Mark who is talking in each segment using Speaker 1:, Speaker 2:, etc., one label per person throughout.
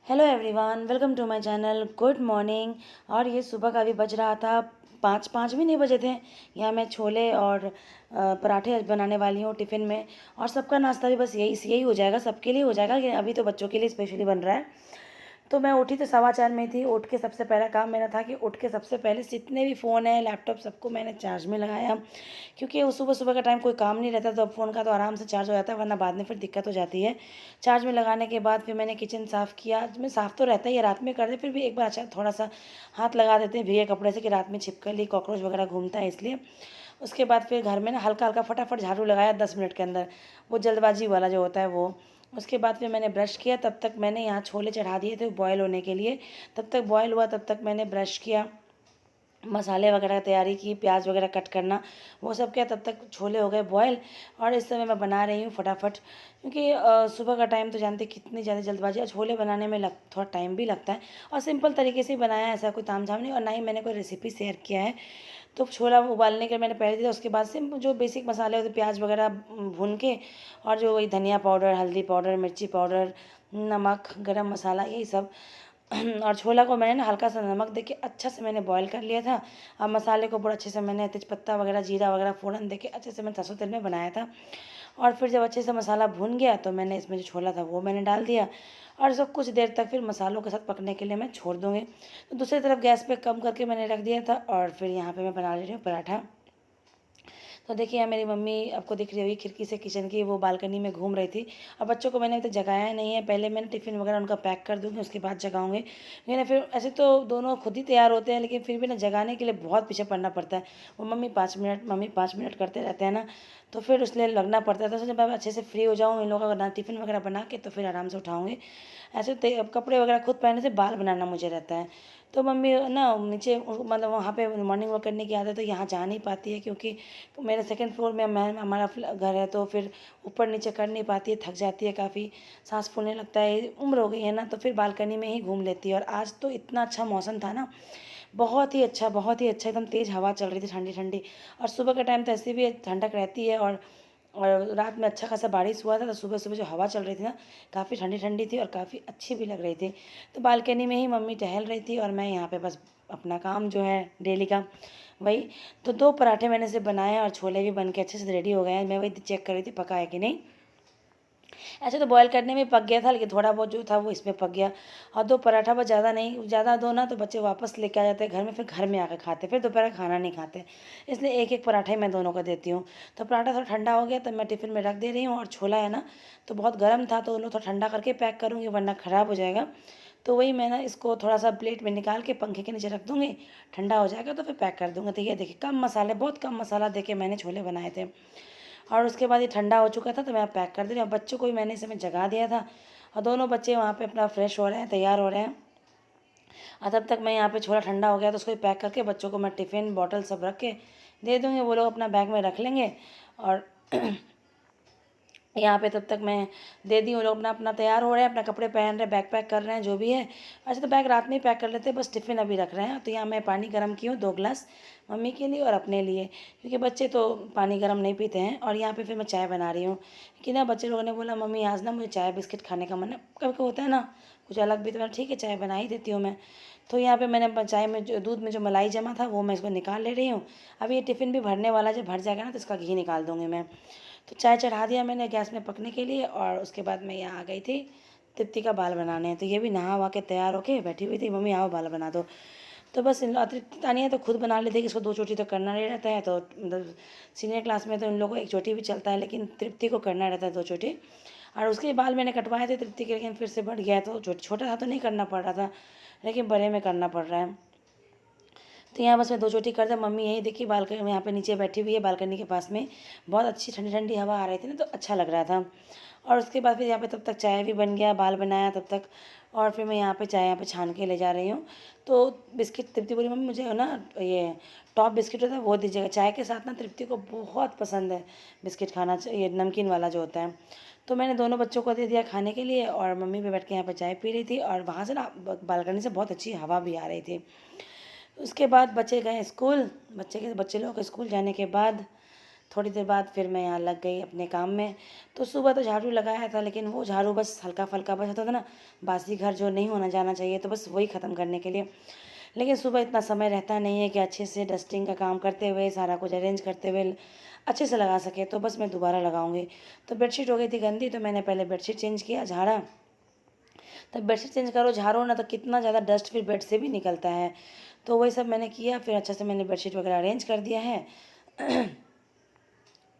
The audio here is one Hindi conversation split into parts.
Speaker 1: Hello everyone, welcome to my channel. Good morning. और ये सुबह का भी बज रहा था, पाँच पाँच भी नहीं बजे थे। यहाँ मैं छोले और पराठे बनाने वाली हूँ टिफ़िन में। और सबका नाश्ता भी बस यही यही हो जाएगा, सबके लिए हो जाएगा। ये अभी तो बच्चों के लिए स्पेशली बन रहा है। तो मैं उठी तो 4:15 में थी। उठ के सबसे पहला काम मेरा था कि उठ के सबसे पहले जितने भी फ़ोन है, लैपटॉप, सबको मैंने चार्ज में लगाया। क्योंकि वो सुबह सुबह का टाइम कोई काम नहीं रहता, तो अब फ़ोन का तो आराम से चार्ज हो जाता है, वरना बाद में फिर दिक्कत हो जाती है। चार्ज में लगाने के बाद फिर मैंने किचन साफ़ किया। आज में साफ़ तो रहता ही है, रात में कर दे, फिर भी एक बार अच्छा थोड़ा सा हाथ लगा देते हैं भीगे कपड़े से कि रात में छिपकली कॉकरोच वगैरह घूमता है, इसलिए। उसके बाद फिर घर में ना हल्का हल्का फटाफट झाड़ू लगाया 10 मिनट के अंदर, वो जल्दबाजी वाला जो होता है वो। उसके बाद फिर मैंने ब्रश किया, तब तक मैंने यहाँ छोले चढ़ा दिए थे बॉयल होने के लिए। तब तक बॉयल हुआ, तब तक मैंने ब्रश किया, मसाले वगैरह तैयारी की, प्याज वगैरह कट करना वो सब किया। तब तक छोले हो गए बॉयल। और इस समय मैं बना रही हूँ फटाफट, क्योंकि सुबह का टाइम तो जानते कितनी ज़्यादा जल्दबाजी, और छोले बनाने में थोड़ा टाइम भी लगता है। और सिंपल तरीके से ही बनाया है, ऐसा कोई तामझाम नहीं, और ना ही मैंने कोई रेसिपी शेयर किया है। तो छोला उबालने के मैंने पहले दिया, उसके बाद से जो बेसिक मसाले होते प्याज वगैरह भून के, और जो वही धनिया पाउडर, हल्दी पाउडर, मिर्ची पाउडर, नमक, गरम मसाला, यही सब। और छोला को मैंने ना हल्का सा नमक दे के अच्छा से मैंने बॉईल कर लिया था। अब मसाले को बड़ा अच्छे से मैंने तेजपत्ता वगैरह, जीरा वगैरह फ़ोरन दे के अच्छे से मैंने सरसों तेल में बनाया था। और फिर जब अच्छे से मसाला भून गया तो मैंने इसमें जो छोला था वो मैंने डाल दिया, और सब कुछ देर तक फिर मसालों के साथ पकने के लिए मैं छोड़ दूँगी। तो दूसरी तरफ गैस पे कम करके मैंने रख दिया था, और फिर यहाँ पे मैं बना ले रही हूँ पराठा। तो देखिए यहाँ मेरी मम्मी आपको दिख रही होगी खिड़की से, किचन की वो बालकनी में घूम रही थी। और बच्चों को मैंने अभी तक जगाया नहीं है, पहले मैंने टिफ़िन वगैरह उनका पैक कर दूँगी, उसके बाद जगाऊँगी। लेकिन ना फिर ऐसे तो दोनों खुद ही तैयार होते हैं, लेकिन फिर भी ना जगाने के लिए बहुत पीछे पड़ना पड़ता है। वो मम्मी 5 मिनट करते रहते हैं ना, तो फिर इसलिए लगना पड़ता है। तो जब मैं अच्छे से फ्री हो जाऊँ इन लोगों का ना टिफ़िन वगैरह बना के, तो फिर आराम से उठाऊँगी। ऐसे अब कपड़े वगैरह खुद पहनने से बाल बनाना मुझे रहता है। तो मम्मी ना नीचे मतलब वहाँ पे मॉर्निंग वॉक करने की आदत है, यहाँ जा नहीं पाती है, क्योंकि मेरे सेकंड फ्लोर में हमारा घर है, तो फिर ऊपर नीचे कर नहीं पाती है, थक जाती है काफ़ी, सांस फूलने लगता है, उम्र हो गई है ना, तो फिर बालकनी में ही घूम लेती है। और आज तो इतना अच्छा मौसम था ना, बहुत ही अच्छा, बहुत ही अच्छा, एकदम तेज़ हवा चल रही थी, ठंडी ठंडी। और सुबह के टाइम तो ऐसे भी ठंडक रहती है, और रात में अच्छा खासा बारिश हुआ था, तो सुबह सुबह जो हवा चल रही थी ना, काफ़ी ठंडी ठंडी थी और काफ़ी अच्छी भी लग रही थी। तो बालकनी में ही मम्मी टहल रही थी, और मैं यहाँ पे बस अपना काम जो है डेली का वही। तो 2 पराठे मैंने से बनाए, और छोले भी बन के अच्छे से रेडी हो गए हैं। मैं वही चेक कर रही थी पका है कि नहीं। ऐसे तो बॉयल करने में पक गया था, लेकिन थोड़ा बहुत जो था वो इसमें पक गया। और 2 पराठा बस, ज़्यादा नहीं, ज़्यादा दो ना तो बच्चे वापस लेके आ जाते हैं घर में, फिर घर में आकर खाते, फिर दोपहर का खाना नहीं खाते। इसलिए एक एक पराठा ही मैं दोनों को देती हूँ। तो पराठा थोड़ा ठंडा हो गया तो मैं टिफ़िन में रख दे रही हूँ, और छोला है ना तो बहुत गर्म था, तो उन्हें थोड़ा ठंडा करके पैक करूँगी, वरना ख़राब हो जाएगा। तो वही मैं ना इसको थोड़ा सा प्लेट में निकाल के पंखे के नीचे रख दूँगी, ठंडा हो जाएगा तो फिर पैक कर दूँगी। तो ये देखिए कम मसाले, बहुत कम मसाला दे के मैंने छोले बनाए थे। और उसके बाद ये ठंडा हो चुका था, तो मैं पैक कर दे रही हूँ। बच्चों को भी मैंने इस समय जगा दिया था, और दोनों बच्चे वहाँ पे अपना फ्रेश हो रहे हैं, तैयार हो रहे हैं। और तब तक मैं यहाँ पे छोला ठंडा हो गया, तो उसको भी पैक करके बच्चों को मैं टिफ़िन बॉटल सब रख के दे दूँगी, वो लोग अपना बैग में रख लेंगे। और यहाँ पे तब तक मैं दे दी, वो लोग अपना अपना तैयार हो रहे हैं, अपना कपड़े पहन रहे हैं, बैग पैक कर रहे हैं, जो भी है। अच्छा, तो बैग रात में ही पैक कर लेते हैं, बस टिफ़िन अभी रख रहे हैं। तो यहाँ मैं पानी गर्म की हूँ 2 गिलास, मम्मी के लिए और अपने लिए, क्योंकि बच्चे तो पानी गर्म नहीं पीते हैं। और यहाँ पे फिर मैं चाय बना रही हूँ, कि ना बच्चे लोगों ने बोला मम्मी आज ना मुझे चाय बिस्किट खाने का मन है, कभी कभी होता है ना कुछ अलग भी, तो मैं ठीक है चाय बना ही देती हूँ मैं। तो यहाँ पे मैंने चाय में जो दूध में जो मलाई जमा था वो मैं इसको निकाल ले रही हूँ। अभी ये टिफ़िन भी भरने वाला, जब भर जाएगा ना तो इसका घी निकाल दूँगी मैं। तो चाय चढ़ा दिया मैंने गैस में पकने के लिए, और उसके बाद मैं यहाँ आ गई थी तृप्ति का बाल बनाने। तो ये भी नहा वहा के तैयार होके बैठी हुई थी, मम्मी आओ बाल बना दो। तो बस इन तृप्ति तानिया तो खुद बना लेती है कि इसको 2 चोटी तो करना नहीं रहता है, तो मतलब सीनियर क्लास में तो इन लोगों को 1 चोटी भी चलता है, लेकिन तृप्ति को करना रहता है 2 चोटी। और उसके बाल मैंने कटवाए थे तृप्ति के, लेकिन फिर से बढ़ गया है, तो छोटा था तो नहीं करना पड़ रहा था, लेकिन बड़े में करना पड़ रहा है। तो यहाँ बस मैं 2 चोटी कर दूँ। मम्मी यही देखिए बालकनी में यहाँ पे नीचे बैठी हुई है, बालकनी के पास में बहुत अच्छी ठंडी ठंडी हवा आ रही थी ना, तो अच्छा लग रहा था। और उसके बाद फिर यहाँ पे तब तक चाय भी बन गया, बाल बनाया तब तक, और फिर मैं यहाँ पे चाय यहाँ पे छान के ले जा रही हूँ। तो बिस्किट तृप्ति बोली मम्मी मुझे ना ये टॉप बिस्किट होता है वो दीजिएगा, चाय के साथ ना तृप्ति को बहुत पसंद है बिस्किट खाना, ये नमकीन वाला जो होता है। तो मैंने दोनों बच्चों को दे दिया खाने के लिए, और मम्मी भी बैठ के यहाँ पे चाय पी रही थी, और वहाँ से ना बालकनी से बहुत अच्छी हवा भी आ रही थी। उसके बाद बच्चे गए स्कूल, बच्चे लोगों के स्कूल जाने के बाद थोड़ी देर बाद फिर मैं यहाँ लग गई अपने काम में। तो सुबह तो झाड़ू लगाया था, लेकिन वो झाड़ू बस हल्का फुल्का बस होता था ना, बासी घर जो नहीं होना जाना चाहिए, तो बस वही ख़त्म करने के लिए। लेकिन सुबह इतना समय रहता नहीं है कि अच्छे से डस्टिंग का काम करते हुए, सारा कुछ अरेंज करते हुए अच्छे से लगा सके, तो बस मैं दोबारा लगाऊंगी। तो बेडशीट हो गई थी गंदी, तो मैंने पहले बेडशीट चेंज किया, झाड़ा। तब बेडशीट चेंज करो, झाड़ो ना, तो कितना ज़्यादा डस्ट फिर बेड से भी निकलता है। तो वही सब मैंने किया, फिर अच्छे से मैंने बेडशीट वगैरह अरेंज कर दिया है।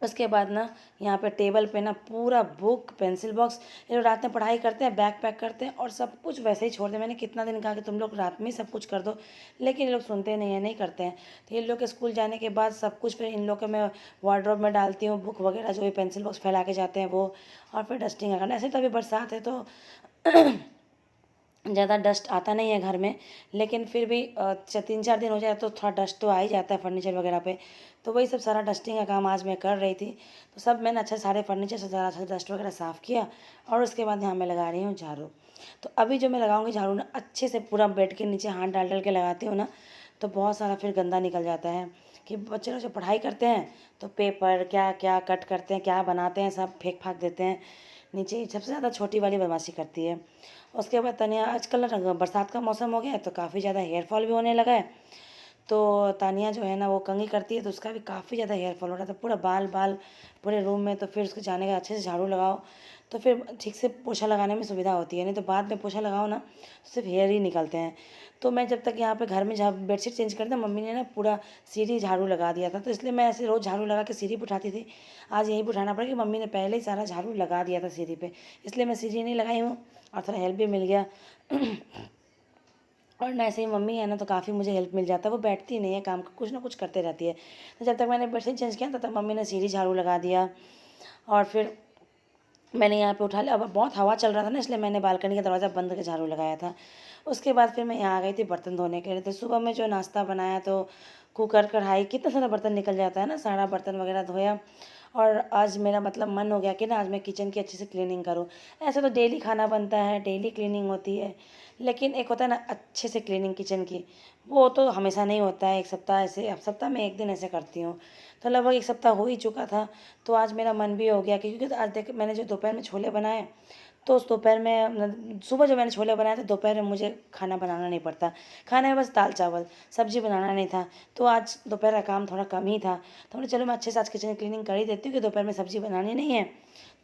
Speaker 1: उसके बाद ना यहाँ पे टेबल पे ना पूरा बुक पेंसिल बॉक्स, ये लोग रात में पढ़ाई करते हैं, बैग पैक करते हैं और सब कुछ वैसे ही छोड़ दे। मैंने कितना दिन कहा कि तुम लोग रात में ही सब कुछ कर दो, लेकिन ये लोग सुनते नहीं है, नहीं करते हैं। तो ये लोग के स्कूल जाने के बाद सब कुछ फिर इन लोग के मैं वार्डरोब में डालती हूँ, बुक वगैरह जो भी पेंसिल बॉक्स फैला के जाते हैं वो, और फिर डस्टिंग करना। ऐसे तो अभी बरसात है तो ज़्यादा डस्ट आता नहीं है घर में, लेकिन फिर भी 3-4 दिन हो जाए तो थोड़ा डस्ट तो आ ही जाता है फर्नीचर वगैरह पे। तो वही सब सारा डस्टिंग का काम आज मैं कर रही थी। तो सब मैंने अच्छा सारे फर्नीचर से ज़रा अच्छा डस्ट वगैरह साफ़ किया, और उसके बाद यहाँ मैं लगा रही हूँ झाड़ू। तो अभी जो मैं लगाऊंगी झाड़ू ना, अच्छे से पूरा बेड के नीचे हाथ डाल डाल के लगाती हूँ ना, तो बहुत सारा फिर गंदा निकल जाता है। कि बच्चे लोग जब पढ़ाई करते हैं तो पेपर क्या क्या कट करते हैं, क्या बनाते हैं, सब फेंक फाक देते हैं नीचे। सबसे ज़्यादा छोटी वाली बदमाशी करती है। उसके बाद तानिया, आजकल बरसात का मौसम हो गया है तो काफ़ी ज़्यादा हेयर फॉल भी होने लगा है। तो तानिया जो है ना वो कंघी करती है, तो उसका भी काफ़ी ज़्यादा हेयर फॉल हो रहा था, पूरा बाल बाल पूरे रूम में। तो फिर उसके जाने का अच्छे से झाड़ू लगाओ, तो फिर ठीक से पोछा लगाने में सुविधा होती है, नहीं तो बाद में पोछा लगाओ ना तो सिर्फ हेयर ही निकलते हैं। तो मैं जब तक यहाँ पे घर में बेडशीट चेंज करता, मम्मी ने ना पूरा सीढ़ी झाड़ू लगा दिया था, तो इसलिए मैं ऐसे रोज़ झाड़ू लगा के सीढ़ी पर उठाती थी। आज यहीं पर उठाना पड़ा कि मम्मी ने पहले ही सारा झाड़ू लगा दिया था सीढ़ी पर, इसलिए मैं सीढ़ी नहीं लगाई हूँ और थोड़ा हेल्प भी मिल गया। और ना ऐसे ही मम्मी है ना तो काफ़ी मुझे हेल्प मिल जाता है, वो बैठती नहीं है, काम कुछ ना कुछ करते रहती है। तो जब तक मैंने बेडशीट चेंज किया तब तक मम्मी ने सीढ़ी झाड़ू लगा दिया, और फिर मैंने यहाँ पे उठा लिया। अब बहुत हवा चल रहा था ना, इसलिए मैंने बालकनी का दरवाज़ा बंद करके झाड़ू लगाया था। उसके बाद फिर मैं यहाँ आ गई थी बर्तन धोने के लिए। तो सुबह में जो नाश्ता बनाया, तो कुकर कढ़ाई कितना सारा बर्तन निकल जाता है ना, सारा बर्तन वगैरह धोया। और आज मेरा मतलब मन हो गया कि ना आज मैं किचन की अच्छे से क्लीनिंग करूँ। ऐसे तो डेली खाना बनता है, डेली क्लीनिंग होती है, लेकिन एक होता है ना अच्छे से क्लीनिंग किचन की, वो तो हमेशा नहीं होता है। एक सप्ताह ऐसे, अब सप्ताह में एक दिन ऐसे करती हूँ। तो लगभग एक सप्ताह हो ही चुका था, तो आज मेरा मन भी हो गया, क्योंकि तो आज देख मैंने जो दोपहर में छोले बनाए, तो उस दोपहर में सुबह जो मैंने छोले बनाए थे, दोपहर में मुझे खाना बनाना नहीं पड़ता, खाने में बस दाल चावल, सब्जी बनाना नहीं था। तो आज दोपहर का काम थोड़ा कम ही था, तो मैंने चलो मैं अच्छे से आज किचन क्लीनिंग कर ही देती हूँ कि दोपहर में सब्जी बनानी नहीं है,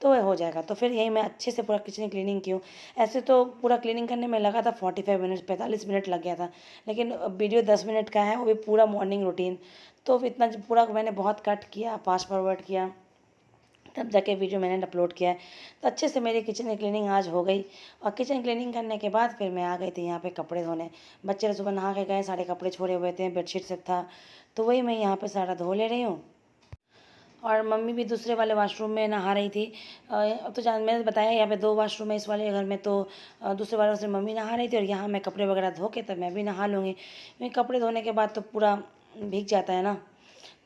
Speaker 1: तो वह हो जाएगा। तो फिर यही मैं अच्छे से पूरा किचन क्लीनिंग की हूँ। ऐसे तो पूरा क्लीनिंग करने में लगा था 45 मिनट, 45 मिनट लग गया था, लेकिन वीडियो 10 मिनट का है, वो भी पूरा मॉर्निंग रूटीन। तो इतना पूरा मैंने बहुत कट किया, फास्ट फॉरवर्ड किया, तब जाके वीडियो मैंने अपलोड किया है। तो अच्छे से मेरी किचन की क्लीनिंग आज हो गई। और किचन क्लीनिंग करने के बाद फिर मैं आ गई थी यहाँ पे कपड़े धोने। बच्चे सुबह नहा के गए, सारे कपड़े छोड़े हुए थे, बेडशीट सब था, तो वही मैं यहाँ पे सारा धो ले रही हूँ। और मम्मी भी दूसरे वाले वॉशरूम में नहा रही थी। तो जान मैंने बताया यहाँ पे 2 वॉशरूम है इस वाले घर में, तो दूसरे वाले से मम्मी नहा रही थी, और यहाँ मैं कपड़े वगैरह धो के तब मैं भी नहा लूँगी, क्योंकि कपड़े धोने के बाद तो पूरा भीग जाता है ना,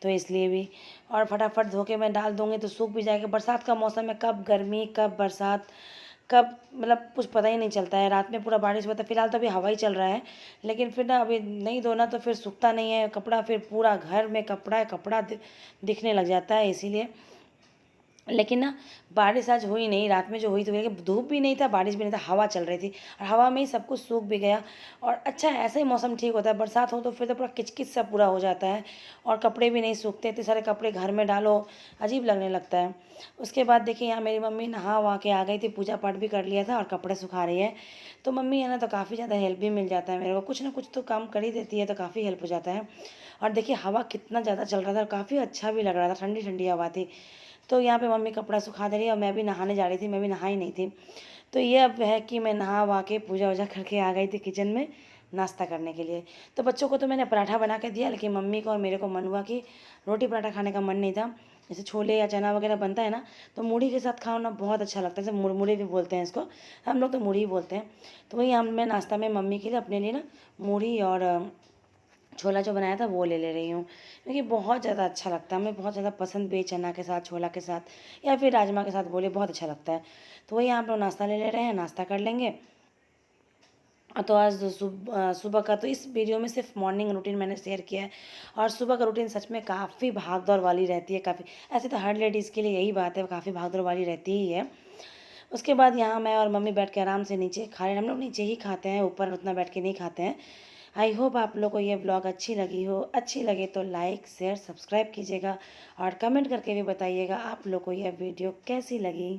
Speaker 1: तो इसलिए भी। और फटाफट धो के मैं डाल दूँगी तो सूख भी जाएगा। बरसात का मौसम है, कब गर्मी कब बरसात, कब मतलब कुछ पता ही नहीं चलता है। रात में पूरा बारिश हुआ था, फिलहाल तो अभी हवा ही चल रहा है, लेकिन फिर ना अभी नहीं धोना तो फिर सूखता नहीं है कपड़ा, फिर पूरा घर में कपड़ा कपड़ा दिखने लग जाता है, इसीलिए। लेकिन ना बारिश आज हुई नहीं, रात में जो हुई थी, लेकिन धूप भी नहीं था, बारिश भी नहीं था, हवा चल रही थी, और हवा में ही सब कुछ सूख भी गया। और अच्छा है, ऐसे ही मौसम ठीक होता है। बरसात हो तो फिर तो पूरा किचकिच सा पूरा हो जाता है, और कपड़े भी नहीं सूखते, इतने सारे कपड़े घर में डालो, अजीब लगने लगता है। उसके बाद देखिए यहाँ मेरी मम्मी नहा वहा के आ गई थी, पूजा पाठ भी कर लिया था और कपड़े सुखा रही है। तो मम्मी है ना तो काफ़ी ज़्यादा हेल्प भी मिल जाता है मेरे को, कुछ ना कुछ तो काम कर ही देती है, तो काफ़ी हेल्प हो जाता है। और देखिए हवा कितना ज़्यादा चल रहा था, काफ़ी अच्छा भी लग रहा था, ठंडी ठंडी हवा थी। तो यहाँ पे मम्मी कपड़ा सुखा दे रही है, और मैं भी नहाने जा रही थी, मैं भी नहाई नहीं थी। तो ये अब है कि मैं नहा वहा के पूजा वूजा करके आ गई थी किचन में नाश्ता करने के लिए। तो बच्चों को तो मैंने पराठा बना के दिया, लेकिन मम्मी को और मेरे को मन हुआ कि रोटी पराठा खाने का मन नहीं था। जैसे छोले या चना वगैरह बनता है ना, तो मूढ़ी के साथ खाओ ना, बहुत अच्छा लगता है। जैसे मुरमुरे भी बोलते हैं इसको, हम लोग तो मूढ़ी ही बोलते हैं। तो वही मैं नाश्ता में मम्मी के लिए अपने लिए ना मूढ़ी और छोला जो बनाया था वो ले रही हूँ, क्योंकि बहुत ज़्यादा अच्छा लगता है, हमें बहुत ज़्यादा पसंद भी चना के साथ, छोला के साथ, या फिर राजमा के साथ बोले, बहुत अच्छा लगता है। तो वही यहाँ पर नाश्ता ले रहे हैं, नाश्ता कर लेंगे। तो आज सुबह का तो इस वीडियो में सिर्फ मॉर्निंग रूटीन मैंने शेयर किया है। और सुबह का रूटीन सच में काफ़ी भाग दौड़ वाली रहती है, काफ़ी ऐसे तो हर लेडीज़ के लिए यही बात है, काफ़ी भाग दौड़ वाली रहती ही है। उसके बाद यहाँ मैं और मम्मी बैठ के आराम से नीचे खा रहे हैं। हम लोग नीचे ही खाते हैं, ऊपर उतना बैठ के नहीं खाते हैं। आई होप आप लोग को ये ब्लॉग अच्छी लगी हो। अच्छी लगे तो लाइक शेयर सब्सक्राइब कीजिएगा और कमेंट करके भी बताइएगा आप लोग को यह वीडियो कैसी लगी।